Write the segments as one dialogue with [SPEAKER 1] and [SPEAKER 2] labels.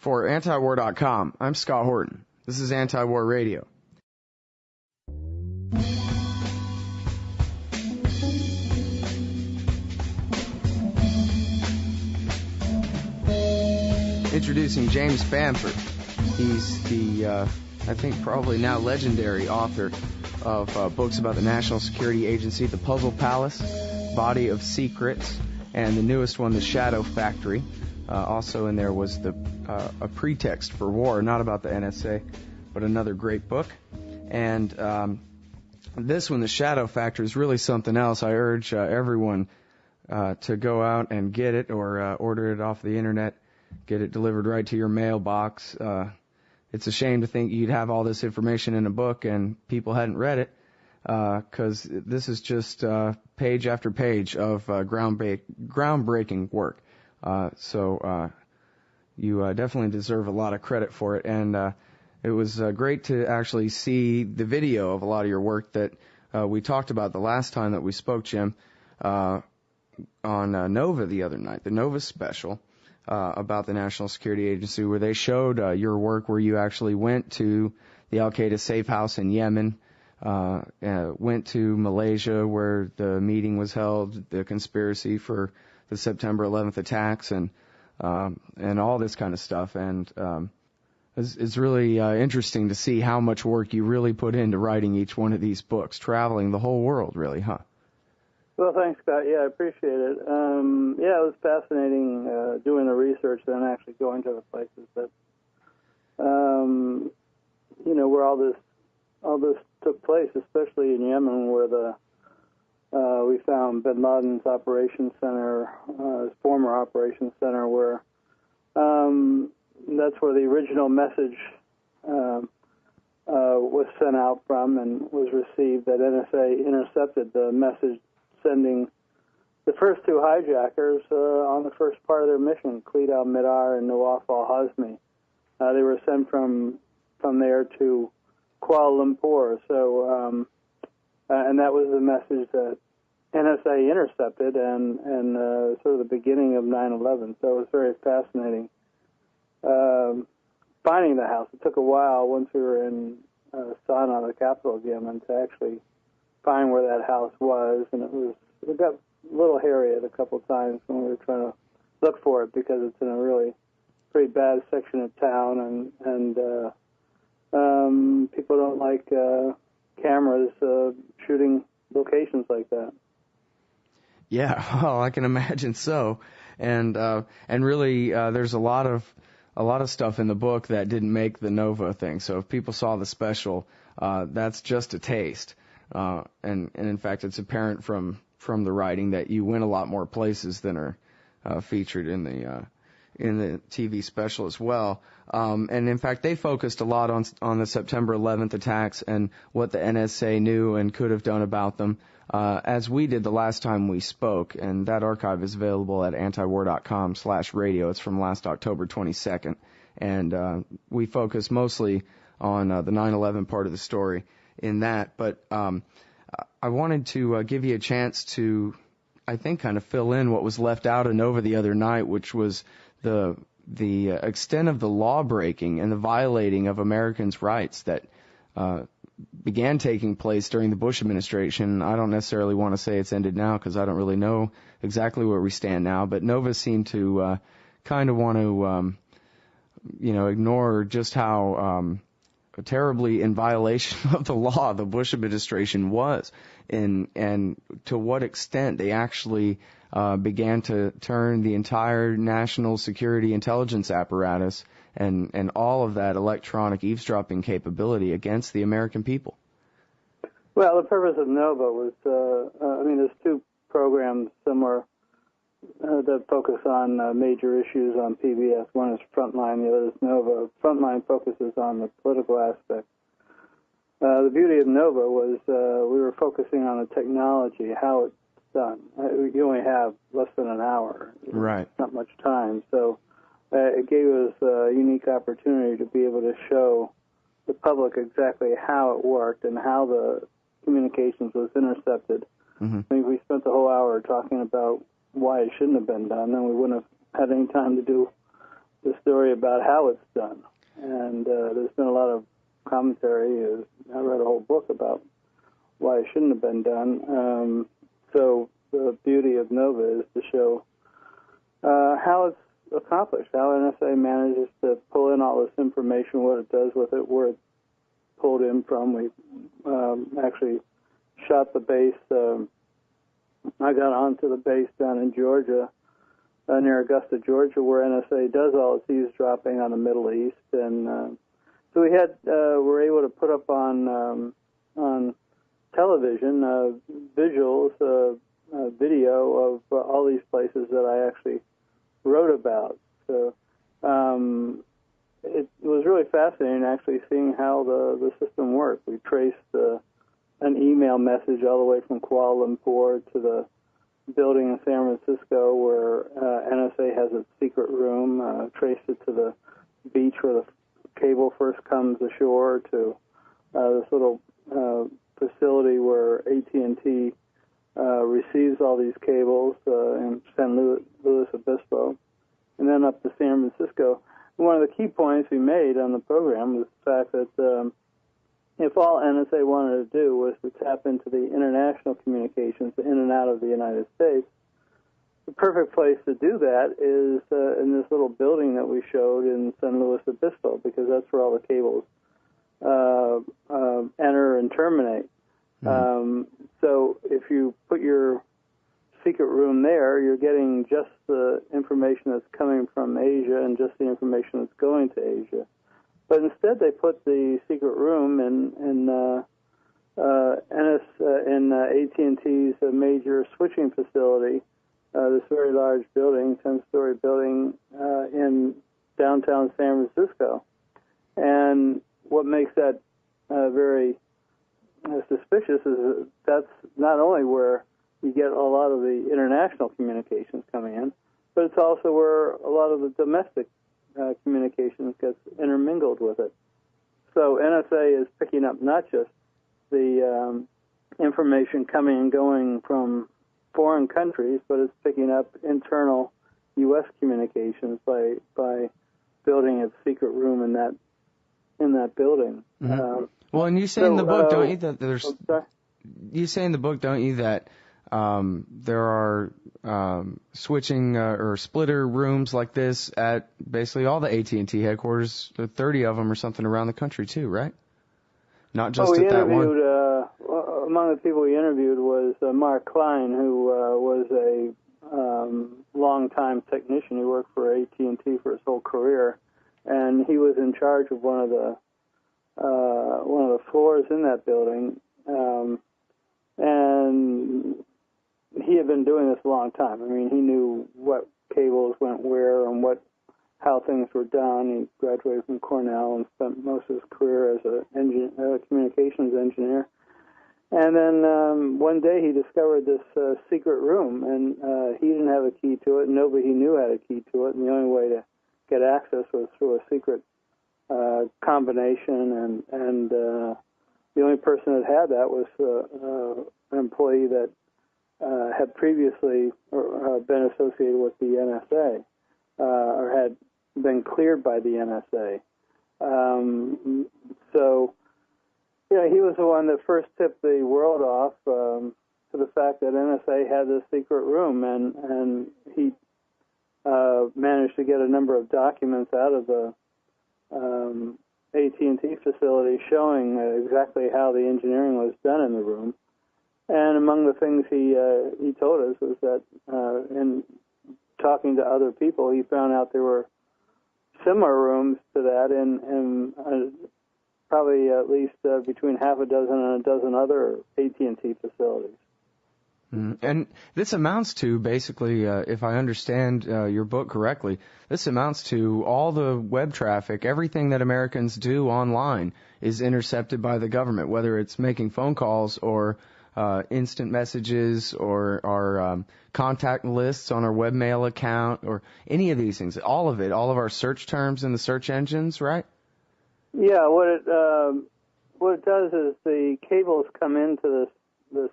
[SPEAKER 1] For antiwar.com, I'm Scott Horton. This is Anti-War Radio. Introducing James Bamford. He's the, I think probably now legendary author of books about the National Security Agency, The Puzzle Palace, Body of Secrets, and the newest one, The Shadow Factory. Also in there was a pretext for war, not about the NSA, but another great book. And this one, The Shadow Factory, is really something else. I urge everyone to go out and get it or order it off the internet, get it delivered right to your mailbox. It's a shame to think you'd have all this information in a book and people hadn't read it, because this is just page after page of groundbreaking work. So you definitely deserve a lot of credit for it. And it was great to actually see the video of a lot of your work that we talked about the last time that we spoke, Jim, on Nova the other night, the Nova special about the National Security Agency, where they showed your work where you actually went to the Al-Qaeda safe house in Yemen, went to Malaysia where the meeting was held, the conspiracy for the September 11th attacks, and all this kind of stuff. And it's really interesting to see how much work you really put into writing each one of these books, traveling the whole world, really, huh?
[SPEAKER 2] Well, thanks, Scott. Yeah, I appreciate it. Yeah, it was fascinating doing the research and then actually going to the places that, where all this took place, especially in Yemen, where we found Bin Laden's operations center, his former operations center, where that's where the original message was sent out from and was received. That NSA intercepted the message, sending the first two hijackers on the first part of their mission, Khalid al-Mihdhar and Nawaf al-Hazmi. They were sent from there to Kuala Lumpur. So, and that was the message that NSA intercepted, and sort of the beginning of 9/11. So it was very fascinating finding the house. It took a while once we were in Sana'a, the capital of Yemen, to actually find where that house was, and it got a little hairy a couple of times when we were trying to look for it, because it's in a really pretty bad section of town, and people don't like cameras shooting locations like that.
[SPEAKER 1] Yeah, well, I can imagine so. And really, there's a lot of stuff in the book that didn't make the Nova thing. So if people saw the special, that's just a taste. And in fact, it's apparent from the writing that you went a lot more places than are featured in the TV special as well. And in fact, they focused a lot on the September 11th attacks and what the NSA knew and could have done about them, as we did the last time we spoke. And that archive is available at antiwar.com/radio. It's from last October 22nd. And we focus mostly on the 9/11 part of the story in that. But I wanted to give you a chance to, I think, kind of fill in what was left out of Nova the other night, which was the extent of the law breaking and the violating of Americans' rights that began taking place during the Bush administration. I don't necessarily want to say it's ended now, because I don't really know exactly where we stand now, but Nova seemed to kind of want to ignore just how terribly in violation of the law the Bush administration was, and to what extent they actually began to turn the entire national security intelligence apparatus and all of that electronic eavesdropping capability against the American people.
[SPEAKER 2] Well, the purpose of Nova was, there's two programs similar that focus on major issues on PBS. One is Frontline, the other is Nova. Frontline focuses on the political aspect. The beauty of Nova was we were focusing on the technology, how it's done. You only have less than an hour.
[SPEAKER 1] Right.
[SPEAKER 2] Not much time. So it gave us a unique opportunity to be able to show the public exactly how it worked and how the communications was intercepted.
[SPEAKER 1] Mm-hmm.
[SPEAKER 2] I mean, we spent the whole hour talking about why it shouldn't have been done, and we wouldn't have had any time to do the story about how it's done. And there's been a lot of commentary. I read a whole book about why it shouldn't have been done. So the beauty of Nova is to show how it's accomplished, how NSA manages to pull in all this information, what it does with it, where it's pulled in from. We actually shot the base. I got onto the base down in Georgia, near Augusta, Georgia, where NSA does all its eavesdropping on the Middle East, and so we were able to put up on television visuals, video of all these places that I actually wrote about. So it was really fascinating actually seeing how the system worked. We traced an email message all the way from Kuala Lumpur to the building in San Francisco where NSA has its secret room, traced it to the beach where the cable first comes ashore, to this little facility where AT&T receives all these cables in San Luis Obispo, and then up to San Francisco. And one of the key points we made on the program was the fact that if all NSA wanted to do was to tap into the international communications in and out of the United States, the perfect place to do that is in this little building that we showed in San Luis Obispo, because that's where all the cables enter and terminate. So if you put your secret room there, you're getting just the information that's coming from Asia and just the information that's going to Asia. But instead, they put the secret room in AT&T's major switching facility, this very large building, 10-story building in downtown San Francisco. And what makes that very suspicious is that that's not only where you get a lot of the international communications coming in, but it's also where a lot of the domestic communications gets intermingled with it. So NSA is picking up not just the information coming and going from foreign countries, but it's picking up internal U.S. communications by building its secret room in that building.
[SPEAKER 1] Mm-hmm. Well, and you say in the book, don't you, that there's... You say in the book, don't you, that there are switching or splitter rooms like this at basically all the AT&T headquarters, 30 of them or something around the country too, right? Not just at that one.
[SPEAKER 2] Among the people we interviewed was Mark Klein, who was a long-time technician. He worked for AT&T for his whole career, and he was in charge of one of the floors in that building, and he had been doing this a long time. I mean, he knew what cables went where and how things were done. He graduated from Cornell and spent most of his career as a communications engineer. And then one day he discovered this secret room, and he didn't have a key to it, and nobody he knew had a key to it, and the only way to get access was through a secret combination, and the only person that had that was an employee that had previously been associated with the NSA or had been cleared by the NSA. So, yeah, he was the one that first tipped the world off to the fact that NSA had this secret room, and he managed to get a number of documents out of the AT&T facility showing exactly how the engineering was done in the room. And among the things he told us was that in talking to other people, he found out there were similar rooms to that in probably at least between half a dozen and a dozen other AT&T facilities.
[SPEAKER 1] And this amounts to, basically, if I understand your book correctly, this amounts to all the web traffic, everything that Americans do online is intercepted by the government, whether it's making phone calls or instant messages or our contact lists on our webmail account or any of these things. All of it, all of our search terms in the search engines, right?
[SPEAKER 2] Yeah, what it does is the cables come into this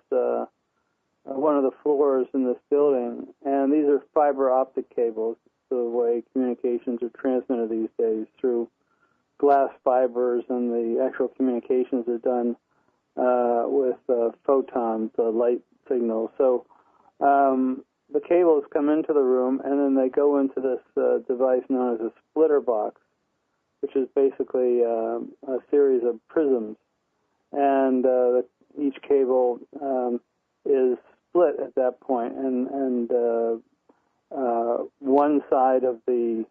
[SPEAKER 2] one of the floors in this building, and these are fiber optic cables. of the way communications are transmitted these days through glass fibers, and the actual communications are done with photons, light signals. So the cables come into the room, and then they go into this device known as a splitter box, which is basically a series of prisms. And each cable is split at that point, and one side of the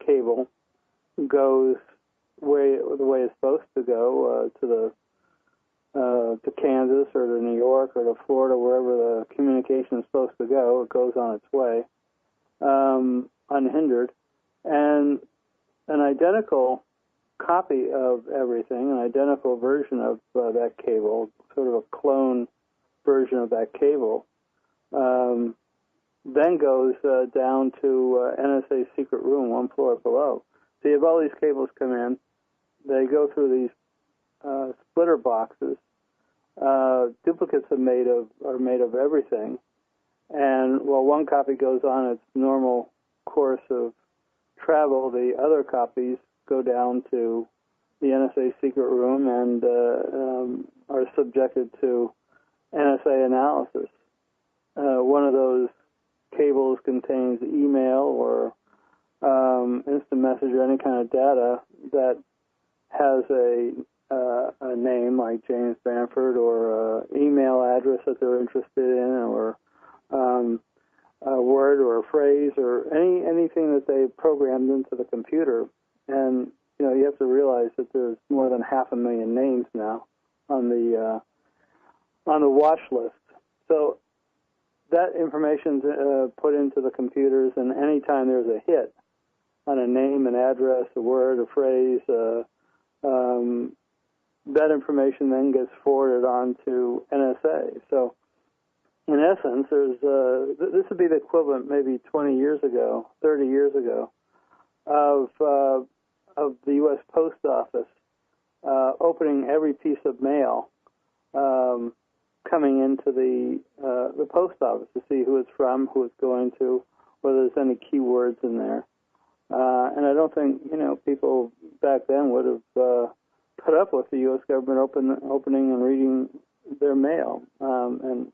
[SPEAKER 2] cable goes the way it's supposed to go to Kansas or to New York or to Florida, wherever the communication is supposed to go. It goes on its way unhindered, and an identical copy of everything, an identical version of that cable, sort of a clone version of that cable, then goes down to NSA's secret room, one floor below. So you have all these cables come in. They go through these splitter boxes. Duplicates are made of everything. And while one copy goes on its normal course of travel, the other copies go down to the NSA secret room and are subjected to NSA analysis. One of those cables contains email or instant message or any kind of data that has a name like James Bamford, or an email address that they're interested in, or a word or a phrase or anything that they programmed into the computer. And you have to realize that there's more than 500,000 names now on the watch list. So that information's put into the computers, and anytime there's a hit on a name, an address, a word, a phrase, that information then gets forwarded on to NSA. So in essence, this would be the equivalent maybe 20 years ago, 30 years ago, of the U.S. Post Office opening every piece of mail coming into the post office to see who it's from, who it's going to, whether there's any keywords in there. And I don't think people back then would have put up with the U.S. government opening and reading their mail. And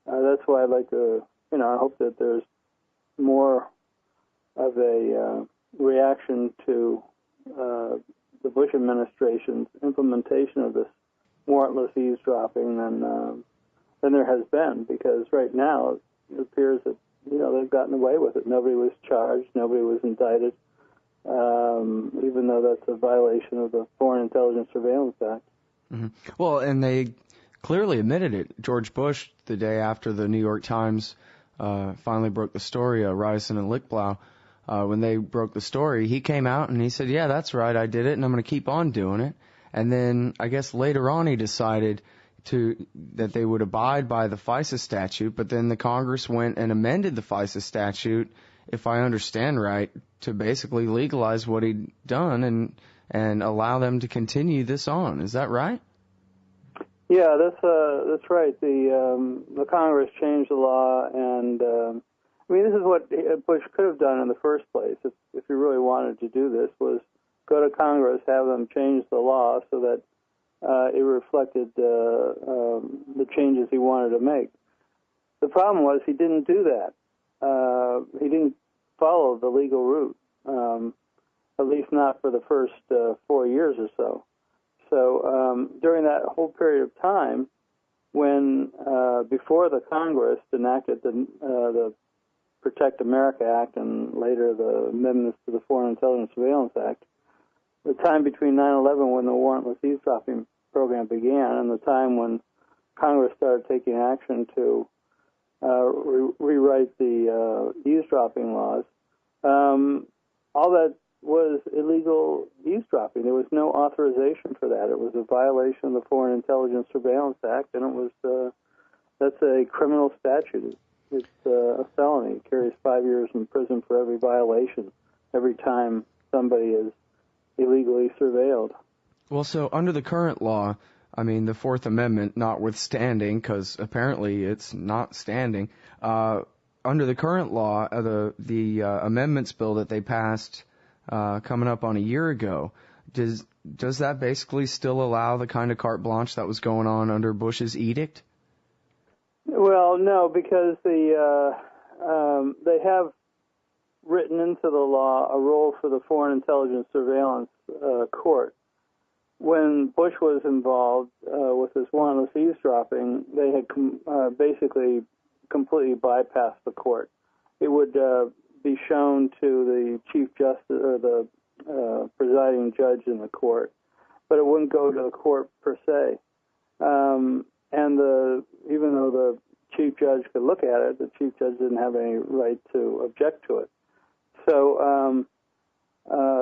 [SPEAKER 2] that's why I'd like to, I hope that there's more of a reaction to the Bush administration's implementation of this warrantless eavesdropping than there has been, because right now it appears that they've gotten away with it. Nobody was charged, nobody was indicted, even though that's a violation of the Foreign Intelligence Surveillance Act.
[SPEAKER 1] Mm-hmm. Well, and they clearly admitted it. George Bush, the day after the New York Times finally broke the story, Ryerson and Lichtblau, when they broke the story, he came out and he said, yeah, that's right, I did it, and I'm going to keep on doing it. And then I guess later on he decided that they would abide by the FISA statute, but then the Congress went and amended the FISA statute, if I understand right, to basically legalize what he'd done and allow them to continue this on. Is that right?
[SPEAKER 2] Yeah, that's right. The Congress changed the law, and this is what Bush could have done in the first place, if he really wanted to do this, was go to Congress, have them change the law so that it reflected the changes he wanted to make. The problem was he didn't do that. He didn't follow the legal route, at least not for the first 4 years or so. So during that whole period of time, when before the Congress enacted the Protect America Act and later the amendments to the Foreign Intelligence Surveillance Act, the time between 9/11, when the warrantless eavesdropping program began, and the time when Congress started taking action to rewrite the eavesdropping laws, all that was illegal eavesdropping. There was no authorization for that. It was a violation of the Foreign Intelligence Surveillance Act, and it was that's a criminal statute. It's a felony. It carries 5 years in prison for every violation, every time somebody is illegally surveilled.
[SPEAKER 1] Well, so under the current law, the Fourth Amendment notwithstanding, because apparently it's not standing, under the current law, the amendments bill that they passed coming up on a year ago, does that basically still allow the kind of carte blanche that was going on under Bush's edict?
[SPEAKER 2] Well, no, because they have written into the law a role for the Foreign Intelligence Surveillance Court. When Bush was involved with this warrantless eavesdropping, they had basically completely bypassed the court. It would be shown to the Chief Justice or the presiding judge in the court, but it wouldn't go to the court per se. And even though the Chief Judge could look at it, the Chief Judge didn't have any right to object to it. So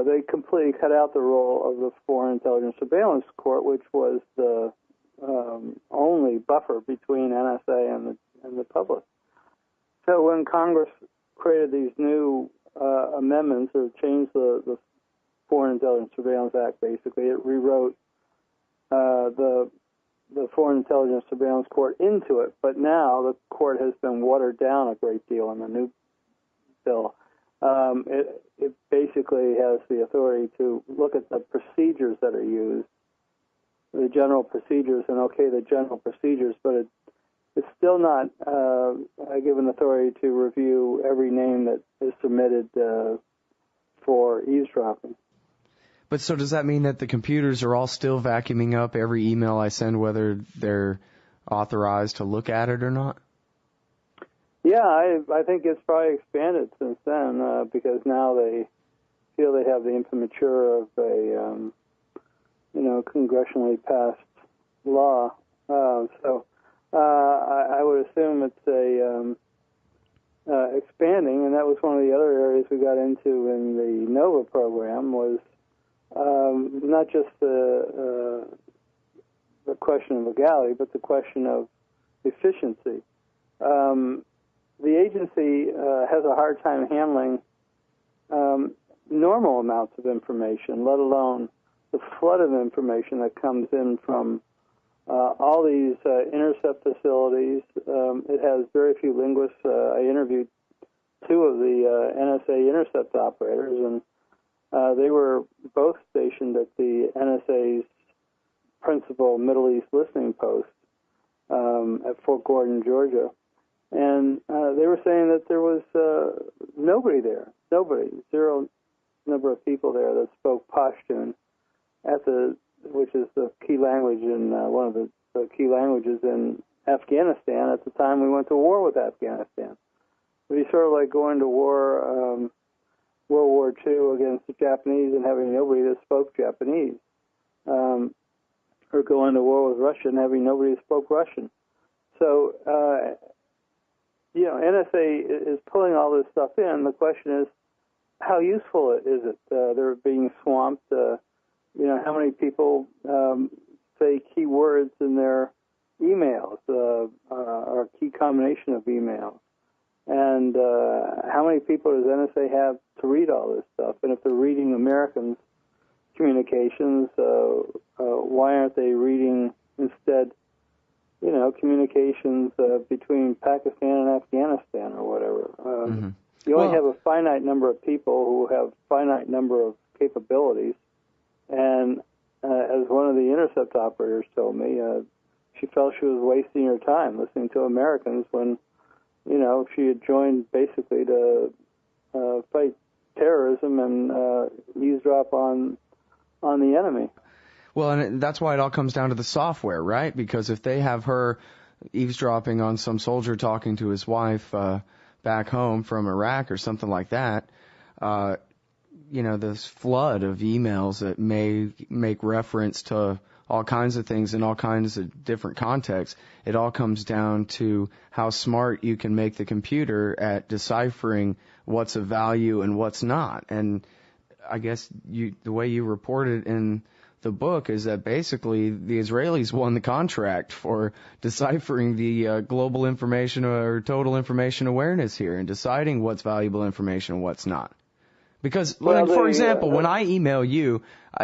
[SPEAKER 2] they completely cut out the role of the Foreign Intelligence Surveillance Court, which was the only buffer between NSA and the public. So when Congress created these new amendments or changed the Foreign Intelligence Surveillance Act, basically, it rewrote the Foreign Intelligence Surveillance Court into it. But now the court has been watered down a great deal in the new bill. It basically has the authority to look at the procedures that are used, the general procedures, and okay the general procedures, but it's still not given authority to review every name that is submitted for eavesdropping.
[SPEAKER 1] But so does that mean that the computers are all still vacuuming up every email I send, whether they're authorized to look at it or not?
[SPEAKER 2] Yeah, I think it's probably expanded since then because now they feel they have the imprimatur of a congressionally passed law. So I would assume it's expanding, and that was one of the other areas we got into in the Nova program was not just the question of legality, but the question of efficiency. The agency has a hard time handling normal amounts of information, let alone the flood of information that comes in from all these intercept facilities. It has very few linguists. I interviewed two of the NSA intercept operators, and they were both stationed at the NSA's principal Middle East listening post at Fort Gordon, Georgia. And they were saying that there was nobody there, zero number of people there that spoke Pashtun, which is the key language in one of the key languages in Afghanistan at the time we went to war with Afghanistan. It'd be sort of like going to war, World War II against the Japanese and having nobody that spoke Japanese, or going to war with Russia and having nobody that spoke Russian. So, NSA is pulling all this stuff in. The question is, how useful is it? They're being swamped. How many people say keywords in their emails or a key combination of emails? And how many people does NSA have to read all this stuff? And if they're reading Americans' communications, why aren't they reading instead, communications between Pakistan and Afghanistan or whatever? You only have a finite number of people who have finite number of capabilities. And as one of the intercept operators told me, she felt she was wasting her time listening to Americans when, she had joined basically to fight terrorism and eavesdrop on the enemy.
[SPEAKER 1] Well, and that's why it all comes down to the software, right? Because if they have her eavesdropping on some soldier talking to his wife back home from Iraq or something like that, this flood of emails that may make reference to all kinds of things in all kinds of different contexts, it all comes down to how smart you can make the computer at deciphering what's of value and what's not. And I guess the way you reported in the book is that basically the Israelis won the contract for deciphering the global information or total information awareness here and deciding what's valuable information and what's not. Because, for example, when I email you,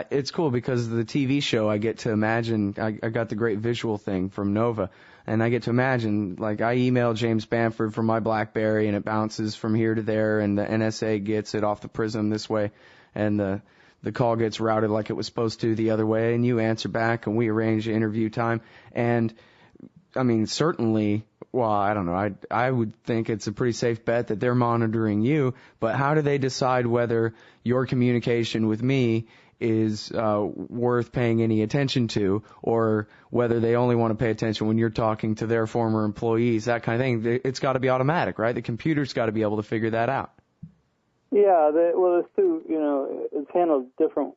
[SPEAKER 1] it's cool because the TV show I get to imagine, I got the great visual thing from Nova, and I get to imagine, like, I email James Bamford from my BlackBerry, and it bounces from here to there, and the NSA gets it off the prism this way, and the call gets routed like it was supposed to the other way, and you answer back, and we arrange the interview time, and, I mean, certainly, well, I don't know, I would think it's a pretty safe bet that they're monitoring you, but how do they decide whether your communication with me is worth paying any attention to, or whether they only want to pay attention when you're talking to their former employees, that kind of thing? It's got to be automatic, right? The computer's got to be able to figure that out.
[SPEAKER 2] Yeah, well, there's two, it's handled different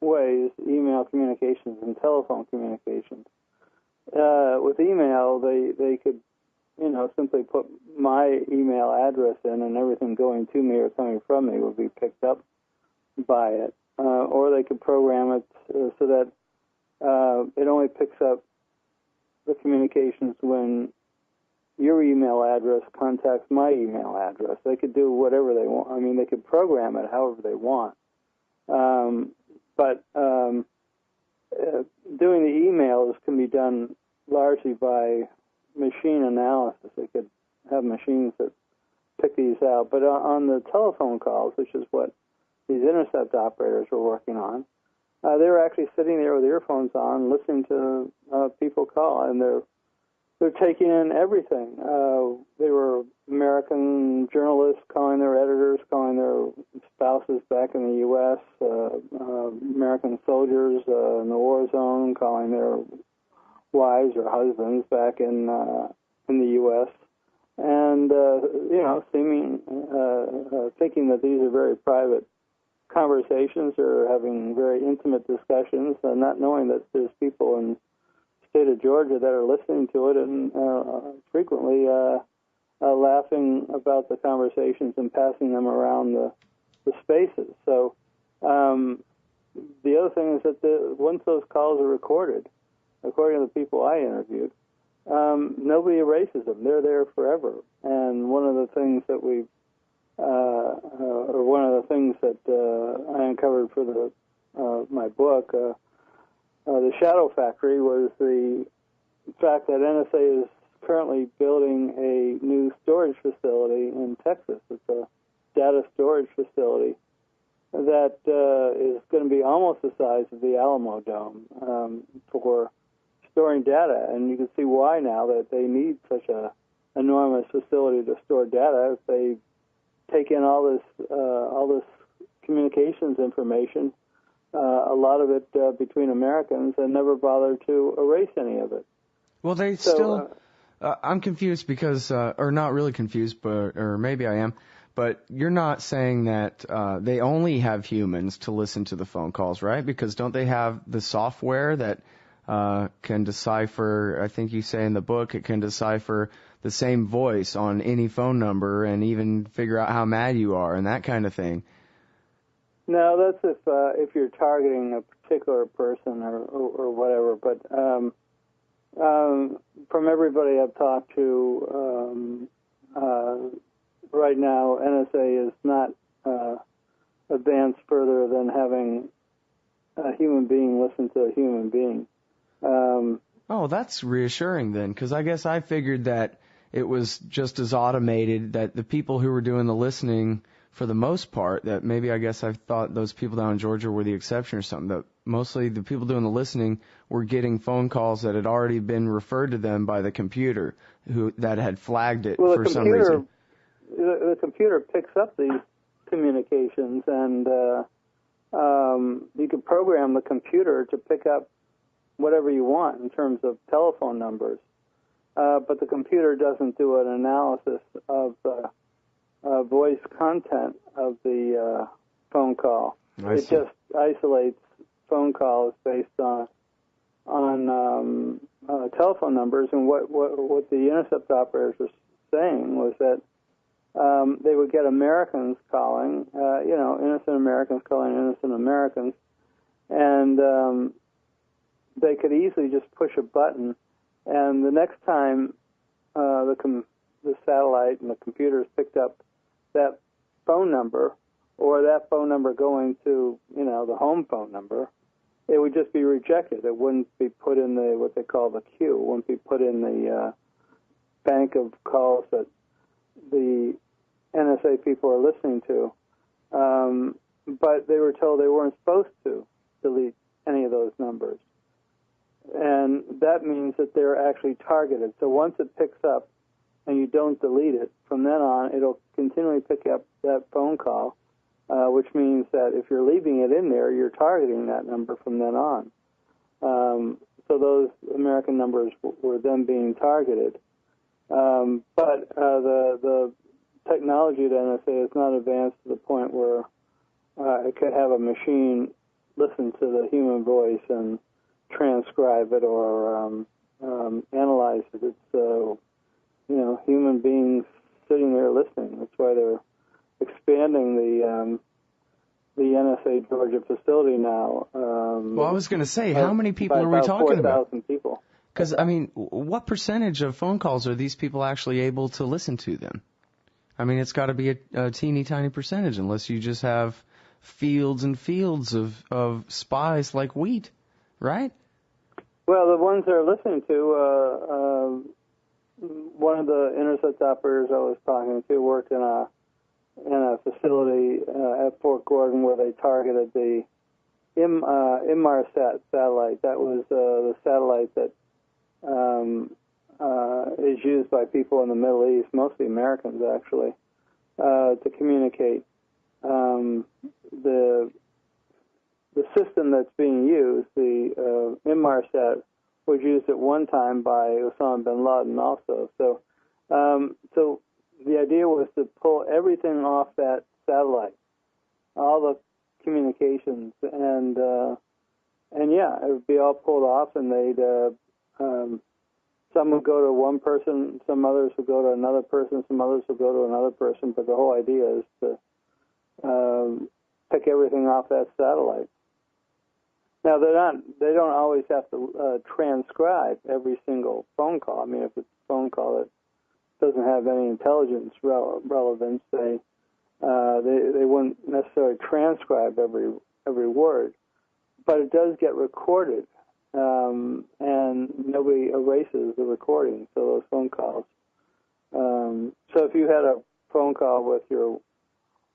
[SPEAKER 2] ways, email communications and telephone communications. With email, they could, simply put my email address in, and everything going to me or coming from me would be picked up by it. Or they could program it so that it only picks up the communications when your email address contacts my email address. They could do whatever they want. I mean, they could program it however they want. But doing the emails can be done largely by machine analysis. They could have machines that pick these out. But on the telephone calls, which is what these intercept operators were working on, they were actually sitting there with earphones on, listening to people call, and they're taking in everything. They were American journalists calling their editors, calling their spouses back in the U.S., American soldiers in the war zone calling their wives or husbands back in the U.S., and thinking that these are very private conversations or having very intimate discussions, and not knowing that there's people in the state of Georgia that are listening to it and frequently laughing about the conversations and passing them around the spaces. So the other thing is that once those calls are recorded, according to the people I interviewed, nobody erases them. They're there forever. And one of the things that I uncovered for my book, The Shadow Factory, was the fact that NSA is currently building a new storage facility in Texas. It's a data storage facility that is going to be almost the size of the Alamo Dome for storing data. And you can see why now that they need such a enormous facility to store data. If they take in all this communications information, a lot of it between Americans, and never bother to erase any of it.
[SPEAKER 1] Well, I'm confused because, or not really confused, or maybe I am, but you're not saying that they only have humans to listen to the phone calls, right? Because don't they have the software that can decipher, I think you say in the book, it can decipher the same voice on any phone number and even figure out how mad you are and that kind of thing?
[SPEAKER 2] No, that's if you're targeting a particular person or whatever. But from everybody I've talked to, right now NSA is not advanced further than having a human being listen to a human being.
[SPEAKER 1] Oh, that's reassuring then, because I guess I figured that it was just as automated, that the people who were doing the listening, for the most part, that maybe I guess I thought those people down in Georgia were the exception or something, that mostly the people doing the listening were getting phone calls that had already been referred to them by the computer that had flagged it for some reason.
[SPEAKER 2] The computer picks up these communications, and you can program the computer to pick up whatever you want in terms of telephone numbers. But the computer doesn't do an analysis of voice content of the phone call. It just isolates phone calls based on telephone numbers. And what the intercept operators were saying was that they would get Americans calling, innocent Americans calling innocent Americans, and they could easily just push a button, and the next time the satellite and the computers picked up that phone number, or that phone number going to, the home phone number, it would just be rejected. It wouldn't be put in what they call the queue. It wouldn't be put in the bank of calls that the NSA people are listening to. But they were told they weren't supposed to delete any of those numbers. And that means that they're actually targeted. So once it picks up and you don't delete it, from then on it'll continually pick up that phone call, which means that if you're leaving it in there, you're targeting that number from then on. So those American numbers were then being targeted. But the technology at NSA is not advanced to the point where it could have a machine listen to the human voice and transcribe it or analyze it. It's human beings sitting there listening. That's why they're expanding the NSA Georgia facility now.
[SPEAKER 1] Well, I was going to say, how many people are we talking about? 4,000
[SPEAKER 2] people.
[SPEAKER 1] Because, I mean, what percentage of phone calls are these people actually able to listen to them? I mean, it's got to be a teeny tiny percentage, unless you just have fields and fields of spies like wheat, right?
[SPEAKER 2] Well, the ones they're listening to, one of the intercept operators I was talking to worked in a facility at Fort Gordon where they targeted the Inmarsat satellite. That was the satellite that is used by people in the Middle East, mostly Americans actually, to communicate. The system that's being used, the Inmarsat, was used at one time by Osama bin Laden also. So the idea was to pull everything off that satellite, all the communications, and yeah, it would be all pulled off, and they'd some would go to one person, some others would go to another person, some others would go to another person, but the whole idea is to pick everything off that satellite. Now, they don't always have to transcribe every single phone call. I mean, if it's a phone call that doesn't have any intelligence relevance, they wouldn't necessarily transcribe every word, but it does get recorded, and nobody erases the recording. So those phone calls. So if you had a phone call with your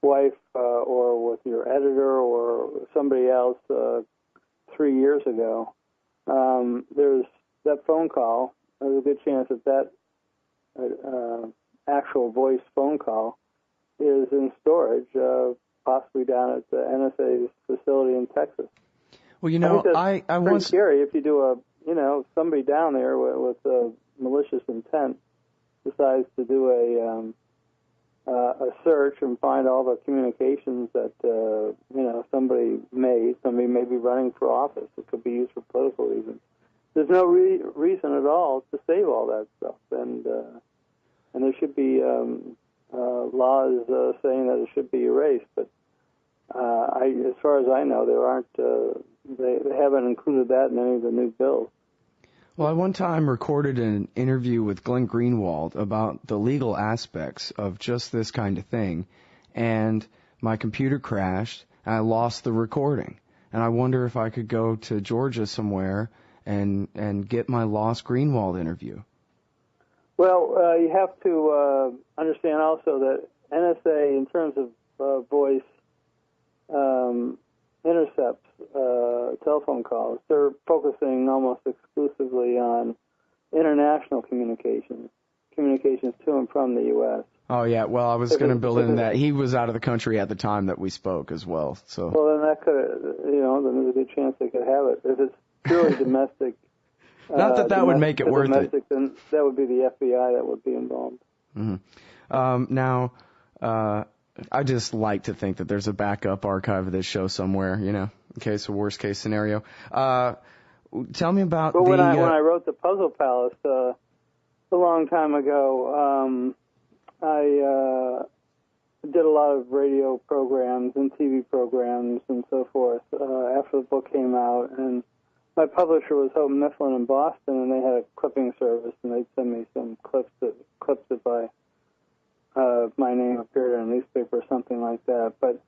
[SPEAKER 2] wife or with your editor or somebody else 3 years ago, there's that phone call. There's a good chance that actual voice phone call is in storage, possibly down at the NSA's facility in Texas.
[SPEAKER 1] Well,
[SPEAKER 2] I once scary if you do somebody down there with a malicious intent decides to do a search and find all the communications that somebody may be running for office. It could be used for political reasons. There's no reason at all to save all that stuff, and there should be laws saying that it should be erased. But as far as I know, there aren't. They haven't included that in any of the new bills.
[SPEAKER 1] Well, I one time recorded an interview with Glenn Greenwald about the legal aspects of just this kind of thing, and my computer crashed, and I lost the recording. And I wonder if I could go to Georgia somewhere and get my lost Greenwald interview. Well,
[SPEAKER 2] you have to understand also that NSA, in terms of voice intercepts telephone calls, they're focusing almost exclusively on international communications to and from the U.S.
[SPEAKER 1] Oh, yeah. Well, I was going to build in that he was out of the country at the time that we spoke as well. So.
[SPEAKER 2] Well, then that could, then there's a good chance they could have it. If it's purely domestic.
[SPEAKER 1] Not that would make it worth it.
[SPEAKER 2] Then that would be the FBI that would be involved.
[SPEAKER 1] Mm-hmm. Now, I just like to think that there's a backup archive of this show somewhere, in case of worst case scenario. Tell me about
[SPEAKER 2] when I wrote the Puzzle Palace a long time ago, I did a lot of radio programs and TV programs and so forth after the book came out, and my publisher was Houghton Mifflin in Boston, and they had a clipping service, and they'd send me some clips that by my name appeared in a newspaper or something like that. But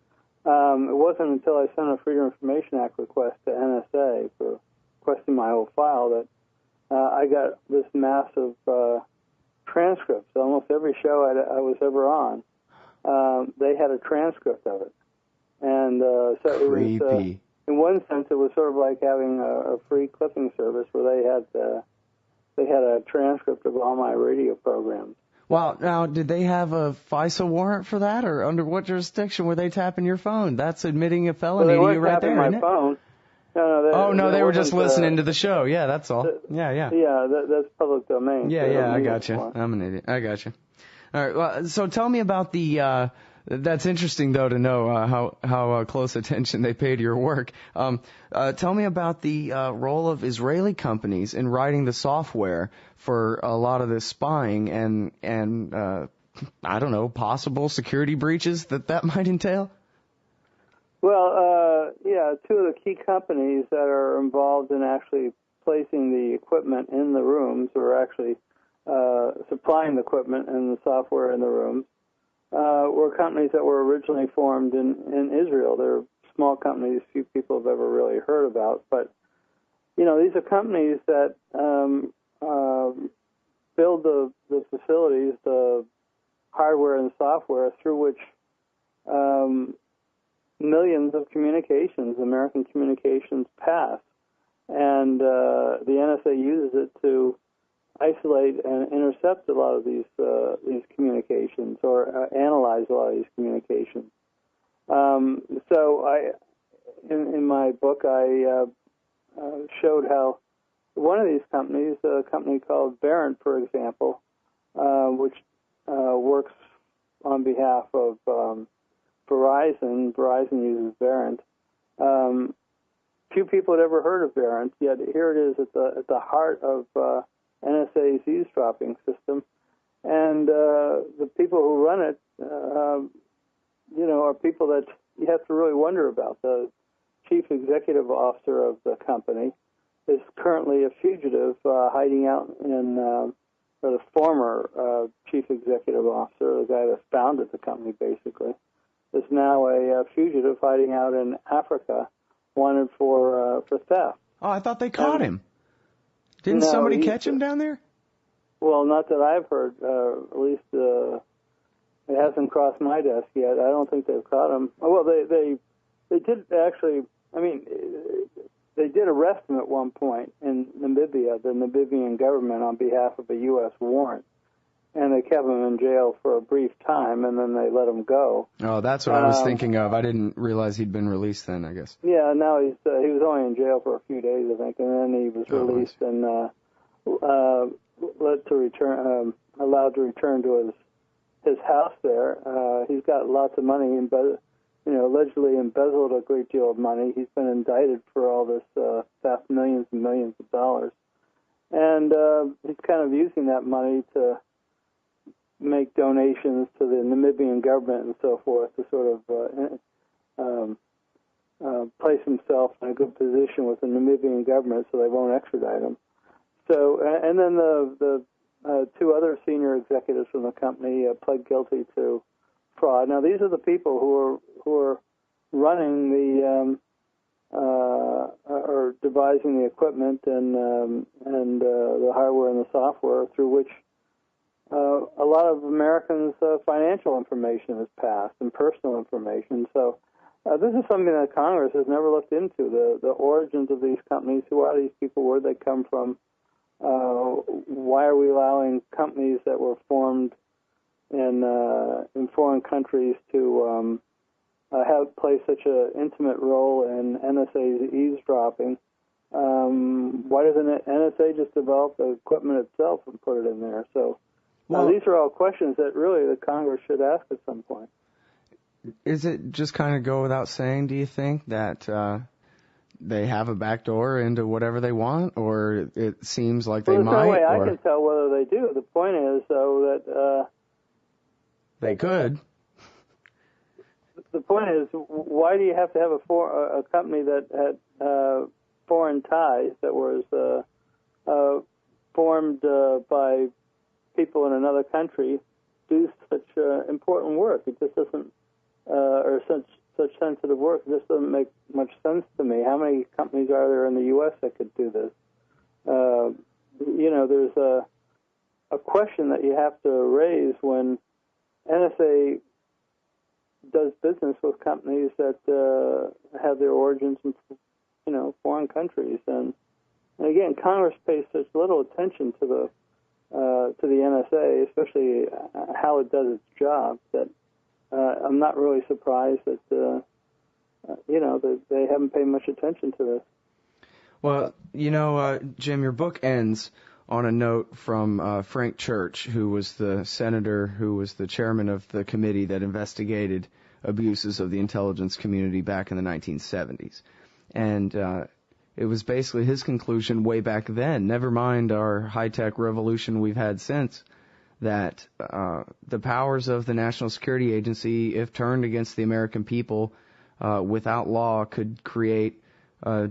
[SPEAKER 2] It wasn't until I sent a Freedom of Information Act request to NSA for requesting my whole file that I got this massive transcripts. Almost every show I was ever on, they had a transcript of it. And so it was, in one sense, it was sort of like having a free clipping service where they had a transcript of all my radio programs.
[SPEAKER 1] Well, now, did they have a FISA warrant for that, or under what jurisdiction were they tapping your phone? That's admitting a felony to you right there, isn't it?
[SPEAKER 2] They weren't tapping my phone. No,
[SPEAKER 1] they were just listening to the show. Yeah, that's all. Yeah,
[SPEAKER 2] that's public domain.
[SPEAKER 1] Yeah, I got you. I'm an idiot. I got you. All right, well, so tell me about the... That's interesting, though, to know how close attention they pay to your work. Tell me about the role of Israeli companies in writing the software for a lot of this spying and I don't know, possible security breaches that might entail.
[SPEAKER 2] Well, two of the key companies that are involved in actually placing the equipment in the rooms, or actually supplying the equipment and the software in the rooms, were companies that were originally formed in Israel. They're small companies few people have ever really heard about. But, these are companies that build the facilities, the hardware and software through which millions of communications, American communications, pass. And the NSA uses it to isolate and intercept a lot of these communications, or analyze a lot of these communications. So in my book, I showed how one of these companies, a company called Barent, for example, which works on behalf of Verizon. Verizon uses Barent. Few people had ever heard of Barent, yet here it is at the heart of NSA's eavesdropping system, and the people who run it, are people that you have to really wonder about. The chief executive officer of the company is currently a fugitive, hiding out in, or the former chief executive officer, the guy that founded the company, basically, is now a fugitive hiding out in Africa, wanted for theft.
[SPEAKER 1] Oh, I thought they caught him. Didn't somebody catch him down there?
[SPEAKER 2] Well, not that I've heard. At least it hasn't crossed my desk yet. I don't think they've caught him. Well, they did actually. I mean, they did arrest him at one point in Namibia, the Namibian government, on behalf of a U.S. warrant, and they kept him in jail for a brief time, and then they let him go.
[SPEAKER 1] Oh, that's what I was thinking of. I didn't realize he'd been released then, I guess.
[SPEAKER 2] Yeah, no, he was only in jail for a few days, I think, and then he was released and allowed to return to his house there. He's got lots of money, allegedly embezzled a great deal of money. He's been indicted for all this theft, millions and millions of dollars, and he's kind of using that money to make donations to the Namibian government and so forth, to sort of place himself in a good position with the Namibian government so they won't extradite him. So, and then the two other senior executives from the company pled guilty to fraud. Now, these are the people who are running the or devising the equipment and the hardware and the software through which a lot of Americans' financial information is passed, and personal information. So this is something that Congress has never looked into, the origins of these companies. Who are these people? Where they come from? Why are we allowing companies that were formed in foreign countries to play such an intimate role in NSA's eavesdropping? Why doesn't NSA just develop the equipment itself and put it in there? So these are all questions that really the Congress should ask at some point.
[SPEAKER 1] Is it just kind of go without saying, do you think, that they have a backdoor into whatever they want, or it seems like they might?
[SPEAKER 2] There's no way I can tell whether they do. The point is, though, that
[SPEAKER 1] they could.
[SPEAKER 2] The point is, why do you have to have a company that had foreign ties, that was formed by people in another country, do such important work? It just doesn't, or such such sensitive work. This doesn't make much sense to me. How many companies are there in the U.S. that could do this? There's a question that you have to raise when NSA does business with companies that have their origins in, foreign countries. And again, Congress pays such little attention to the NSA, especially how it does its job, that I'm not really surprised that that they haven't paid much attention to this.
[SPEAKER 1] Well, Jim, your book ends on a note from Frank Church, who was the senator who was the chairman of the committee that investigated abuses of the intelligence community back in the 1970s. And it was basically his conclusion way back then, never mind our high-tech revolution we've had since, that the powers of the National Security Agency, if turned against the American people without law, could create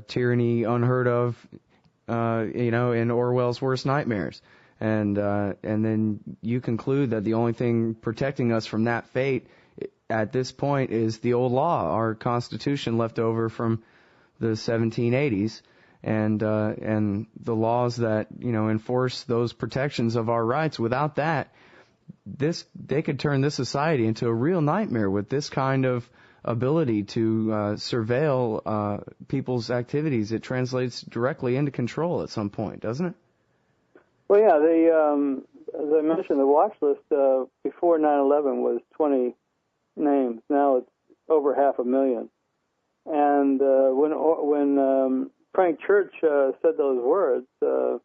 [SPEAKER 1] tyranny unheard of, in Orwell's worst nightmares. And then you conclude that the only thing protecting us from that fate at this point is the old law, our Constitution left over from the 1780s, and the laws that enforce those protections of our rights. Without that, they could turn this society into a real nightmare with this kind of ability to surveil people's activities. It translates directly into control at some point, doesn't it?
[SPEAKER 2] Well, yeah. As I mentioned, the watch list before 9/11 was 20 names. Now it's over 500,000. And when Frank Church said those words, and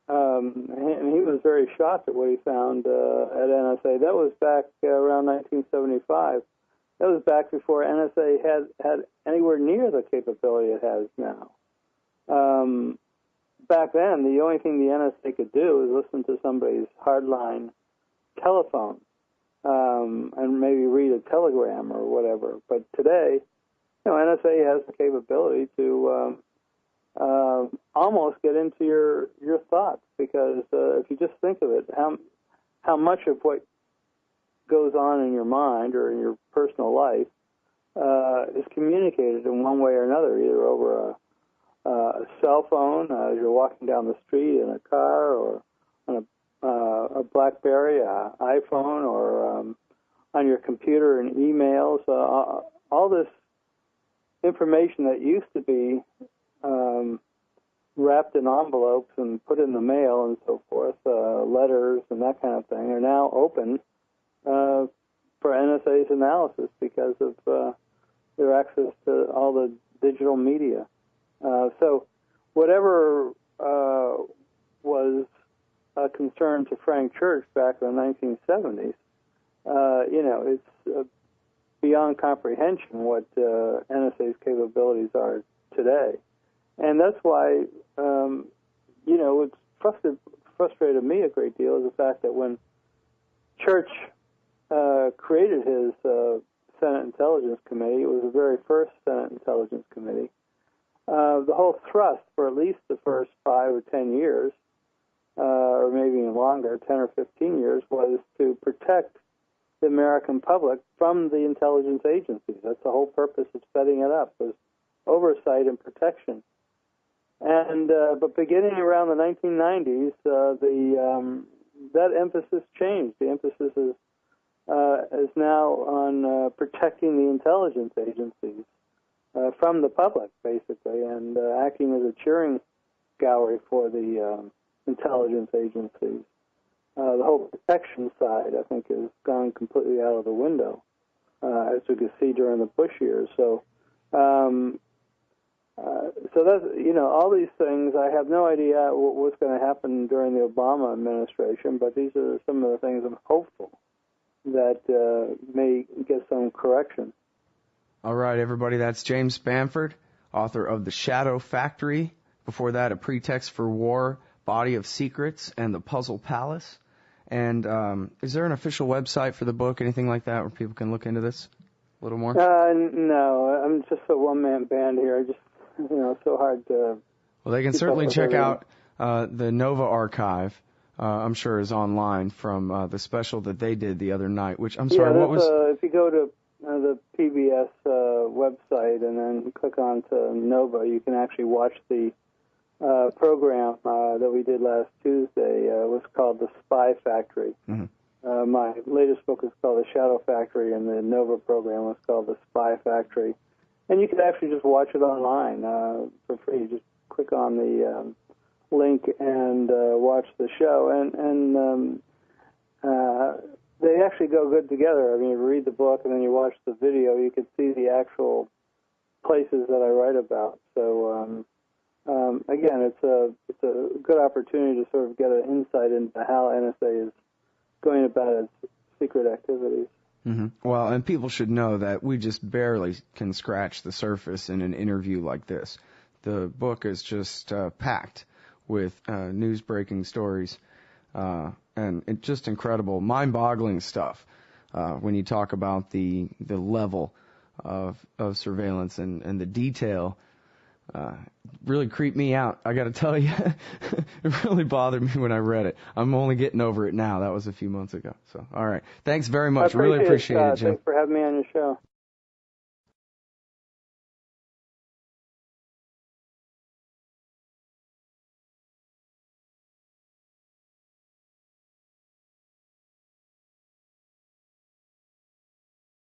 [SPEAKER 2] he was very shocked at what he found at NSA. That was back around 1975. That was back before NSA had anywhere near the capability it has now. Back then, the only thing the NSA could do was listen to somebody's hardline telephone and maybe read a telegram or whatever. But today, NSA has the capability to almost get into your thoughts, because if you just think of it, how much of what goes on in your mind or in your personal life is communicated in one way or another, either over a cell phone as you're walking down the street in a car, or on a BlackBerry, an iPhone, or on your computer and emails. All this information that used to be wrapped in envelopes and put in the mail and so forth, letters and that kind of thing, are now open for NSA's analysis because of their access to all the digital media. So whatever was a concern to Frank Church back in the 1970s, it's beyond comprehension what NSA's capabilities are today. And that's why, what's frustrated me a great deal is the fact that when Church created his Senate Intelligence Committee, it was the very first Senate Intelligence Committee, the whole thrust for at least the first 5 or 10 years, or maybe even longer, 10 or 15 years, was to protect the American public from the intelligence agencies. That's the whole purpose of setting it up, was oversight and protection. And but beginning around the 1990s, that emphasis changed. The emphasis is now on protecting the intelligence agencies from the public, basically, and acting as a cheering gallery for the intelligence agencies. The whole protection side, I think, has gone completely out of the window, as we could see during the Bush years. So that's, all these things, I have no idea what's going to happen during the Obama administration, but these are some of the things I'm hopeful that may get some correction.
[SPEAKER 1] All right, everybody, that's James Bamford, author of The Shadow Factory. Before that, A Pretext for War, Body of Secrets, and The Puzzle Palace. And is there an official website for the book, anything like that, where people can look into this a little more?
[SPEAKER 2] No, I'm just a one-man band here. I just, so hard to...
[SPEAKER 1] Well, they can certainly check out the Nova archive, I'm sure is online, from the special that they did the other night, which, I'm sorry, what was...
[SPEAKER 2] if you go to the PBS website and then click on to Nova, you can actually watch the program that we did last Tuesday. It was called The Spy Factory.
[SPEAKER 1] Mm-hmm.
[SPEAKER 2] My latest book is called The Shadow Factory, and the Nova program was called The Spy Factory. And you can actually just watch it online for free. Just click on the link and watch the show. And they actually go good together. I mean, you read the book and then you watch the video, you can see the actual places that I write about. So, again, it's a good opportunity to sort of get an insight into how NSA is going about its secret activities.
[SPEAKER 1] Mm-hmm. Well, and people should know that we just barely can scratch the surface in an interview like this. The book is just packed with news-breaking stories, and it's just incredible, mind-boggling stuff when you talk about the level of surveillance and the detail. Really creeped me out, I got to tell you. It really bothered me when I read it. I'm only getting over it now. That was a few months ago. So, all right. Thanks very much. Really appreciate it, Jim.
[SPEAKER 2] Thanks for having me on your show.